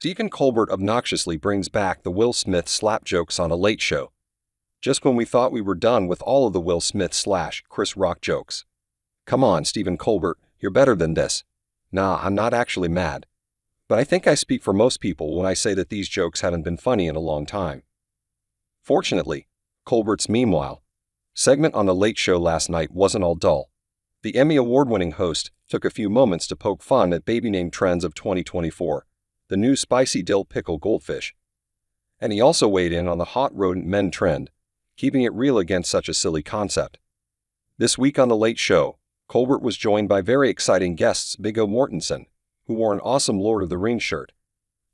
Stephen Colbert obnoxiously brings back the Will Smith slap jokes on a Late Show. Just when we thought we were done with all of the Will Smith/Chris Rock jokes. Come on, Stephen Colbert, you're better than this. Nah, I'm not actually mad. But I think I speak for most people when I say that these jokes haven't been funny in a long time. Fortunately, Colbert's Meanwhile segment on The Late Show last night wasn't all dull. The Emmy Award-winning host took a few moments to poke fun at baby name trends of 2024, the new spicy dill pickle goldfish. And he also weighed in on the hot rodent men trend, keeping it real against such a silly concept. This week on The Late Show, Colbert was joined by very exciting guests Viggo Mortensen, who wore an awesome Lord of the Rings shirt,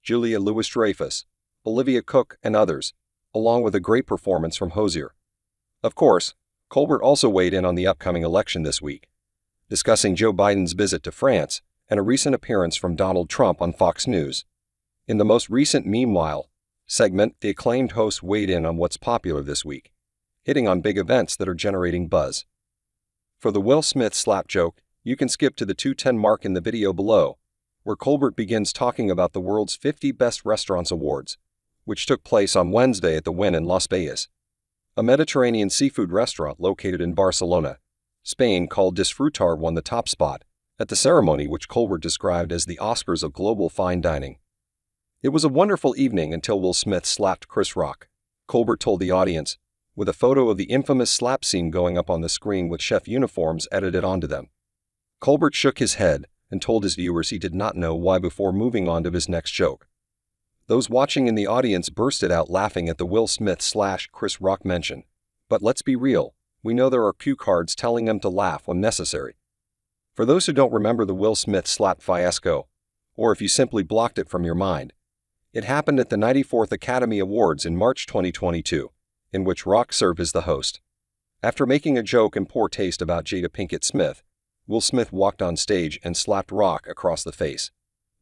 Julia Louis-Dreyfus, Olivia Cooke, and others, along with a great performance from Hozier. Of course, Colbert also weighed in on the upcoming election this week, discussing Joe Biden's visit to France and a recent appearance from Donald Trump on Fox News. In the most recent Meanwhile segment, the acclaimed host weighed in on what's popular this week, hitting on big events that are generating buzz. For the Will Smith slap joke, you can skip to the 2:10 mark in the video below, where Colbert begins talking about the world's 50 Best Restaurants Awards, which took place on Wednesday at the Wynn in Las Vegas, a Mediterranean seafood restaurant located in Barcelona, Spain called Disfrutar won the top spot at the ceremony, which Colbert described as the Oscars of global fine dining. It was a wonderful evening until Will Smith slapped Chris Rock, Colbert told the audience, with a photo of the infamous slap scene going up on the screen with chef uniforms edited onto them. Colbert shook his head and told his viewers he did not know why before moving on to his next joke. Those watching in the audience bursted out laughing at the Will Smith/Chris Rock mention. But let's be real, we know there are cue cards telling them to laugh when necessary. For those who don't remember the Will Smith slap fiasco, or if you simply blocked it from your mind, it happened at the 94th Academy Awards in March 2022, in which Rock served as the host. After making a joke in poor taste about Jada Pinkett Smith, Will Smith walked on stage and slapped Rock across the face.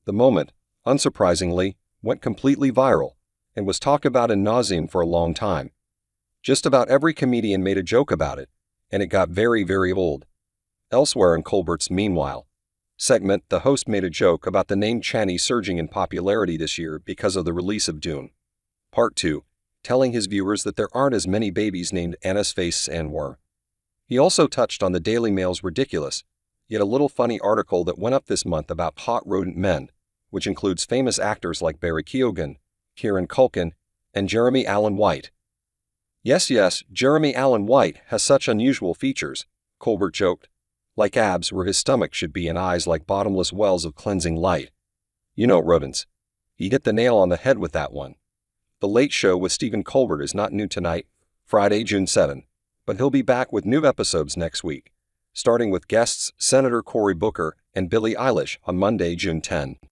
The moment, unsurprisingly, went completely viral and was talked about in nauseam for a long time. Just about every comedian made a joke about it, and it got very, very old. Elsewhere in Colbert's Meanwhile segment, the host made a joke about the name Chani surging in popularity this year because of the release of Dune Part 2, telling his viewers that there aren't as many babies named Anna's face and were. He also touched on the Daily Mail's ridiculous, yet a little funny article that went up this month about hot rodent men, which includes famous actors like Barry Keoghan, Kieran Culkin, and Jeremy Allen White. Yes, Jeremy Allen White has such unusual features, Colbert joked, like abs where his stomach should be and eyes like bottomless wells of cleansing light. You know, rodents. He hit the nail on the head with that one. The Late Show with Stephen Colbert is not new tonight, Friday, June 7, but he'll be back with new episodes next week, starting with guests Senator Cory Booker and Billie Eilish on Monday, June 10.